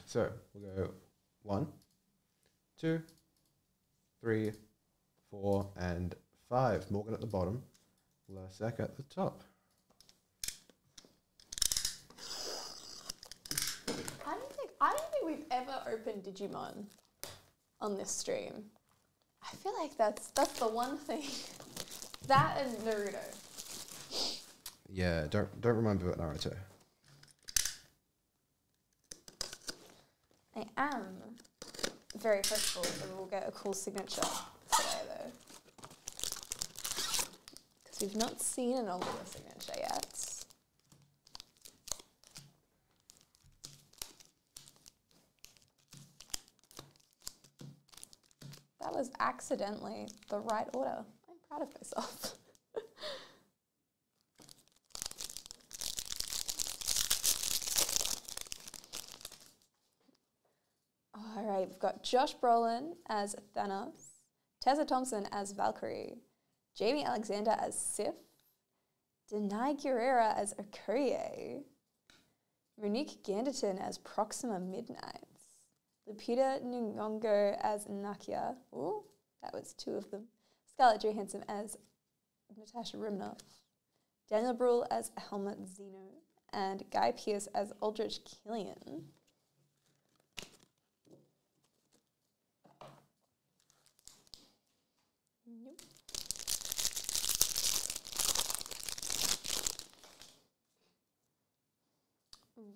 So we'll go 1, 2, 3, 4, and 5. Morgan at the bottom, Lasek at the top. I don't think we've ever opened Digimon on this stream. I feel like that's the one thing. That and Naruto. Yeah, don't remember about Naruto. I am very hopeful that we'll get a cool signature today, though. Because we've not seen an Allure signature yet. That was accidentally the right order. I'm proud of myself. All right, we've got Josh Brolin as Thanos, Tessa Thompson as Valkyrie, Jamie Alexander as Sif, Denai Guerrera as Okoye, Monique Ganderton as Proxima Midnights, Lupita Nyong'o as Nakia. Ooh, that was 2 of them. Scarlett Johansson as Natasha Romanoff, Daniel Bruhl as Helmut Zeno, and Guy Pearce as Aldrich Killian. Nope.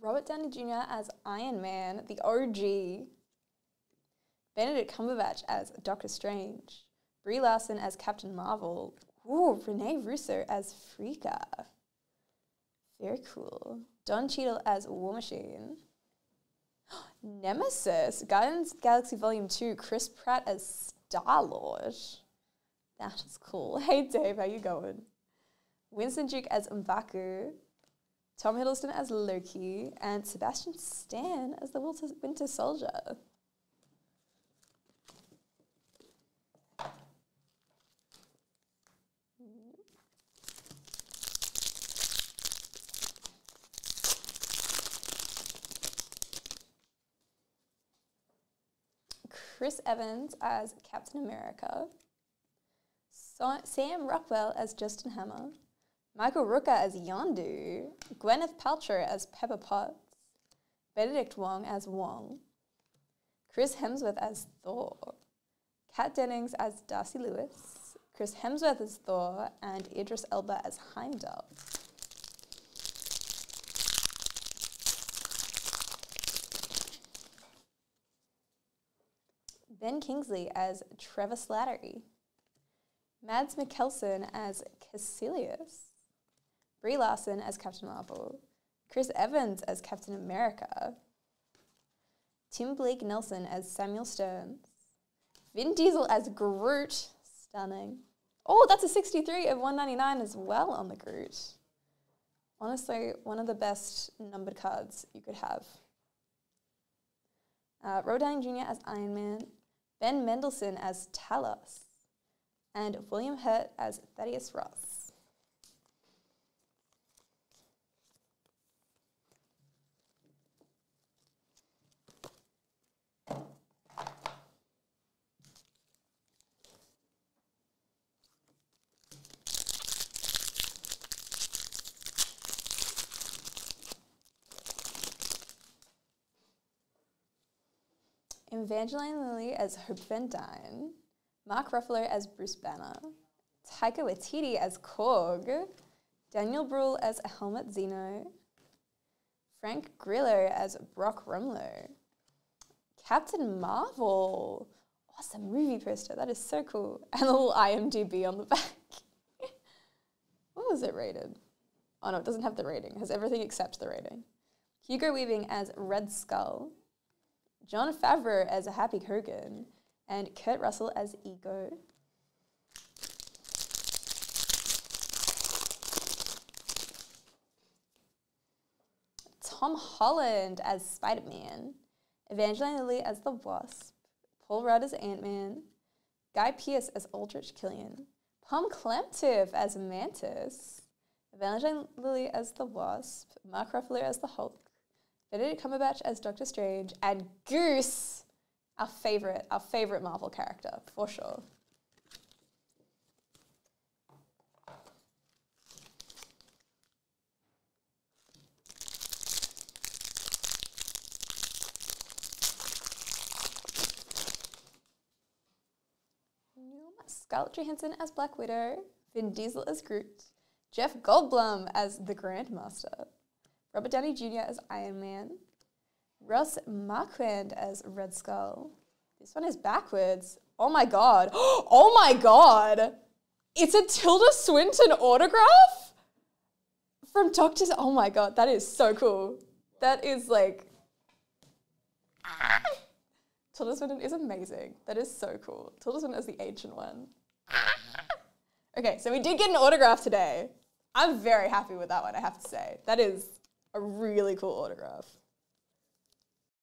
Robert Downey Jr. as Iron Man, the OG. Benedict Cumberbatch as Doctor Strange. Brie Larson as Captain Marvel. Ooh, Renee Russo as Frika. Very cool. Don Cheadle as War Machine. Nemesis, Guardians of the Galaxy Volume 2, Chris Pratt as Star-Lord. That is cool. Hey Dave, how you going? Winston Duke as M'Baku. Tom Hiddleston as Loki. And Sebastian Stan as the Winter Soldier. Chris Evans as Captain America, Sam Rockwell as Justin Hammer, Michael Rooker as Yondu, Gwyneth Paltrow as Pepper Potts, Benedict Wong as Wong, Chris Hemsworth as Thor, Kat Dennings as Darcy Lewis, Chris Hemsworth as Thor, and Idris Elba as Heimdall. Ben Kingsley as Trevor Slattery, Mads Mikkelsen as Caecilius, Brie Larson as Captain Marvel, Chris Evans as Captain America, Tim Blake Nelson as Samuel Stearns, Vin Diesel as Groot, stunning. Oh, that's a 63 of 199 as well on the Groot. Honestly, one of the best numbered cards you could have. Robert Downey Jr. as Iron Man, Ben Mendelsohn as Talos, and William Hurt as Thaddeus Ross. Evangeline Lilly as Hope Van Dyne, Mark Ruffalo as Bruce Banner, Taika Waititi as Korg, Daniel Bruhl as Helmut Zeno, Frank Grillo as Brock Rumlow, Captain Marvel, awesome movie poster, that is so cool, and a little IMDb on the back. What was it rated? Oh no, it doesn't have the rating, it has everything except the rating. Hugo Weaving as Red Skull, Jon Favreau as Happy Hogan, and Kurt Russell as Ego. Tom Holland as Spider-Man, Evangeline Lilly as the Wasp, Paul Rudd as Ant-Man, Guy Pearce as Aldrich Killian, Pom Klemtiv as Mantis, Evangeline Lilly as the Wasp, Mark Ruffalo as the Hulk, Benedict Cumberbatch as Doctor Strange, and Goose, our favorite Marvel character, for sure. Scarlett Johansson as Black Widow, Vin Diesel as Groot, Jeff Goldblum as the Grandmaster, Robert Downey Jr. as Iron Man, Ross Marquand as Red Skull. This one is backwards. Oh my god. Oh my god. It's a Tilda Swinton autograph from Doctor... Oh my god, that is so cool. That is like... Tilda Swinton is amazing. That is so cool. Tilda Swinton is the ancient one. Okay, so we did get an autograph today. I'm very happy with that one, I have to say. That is a really cool autograph.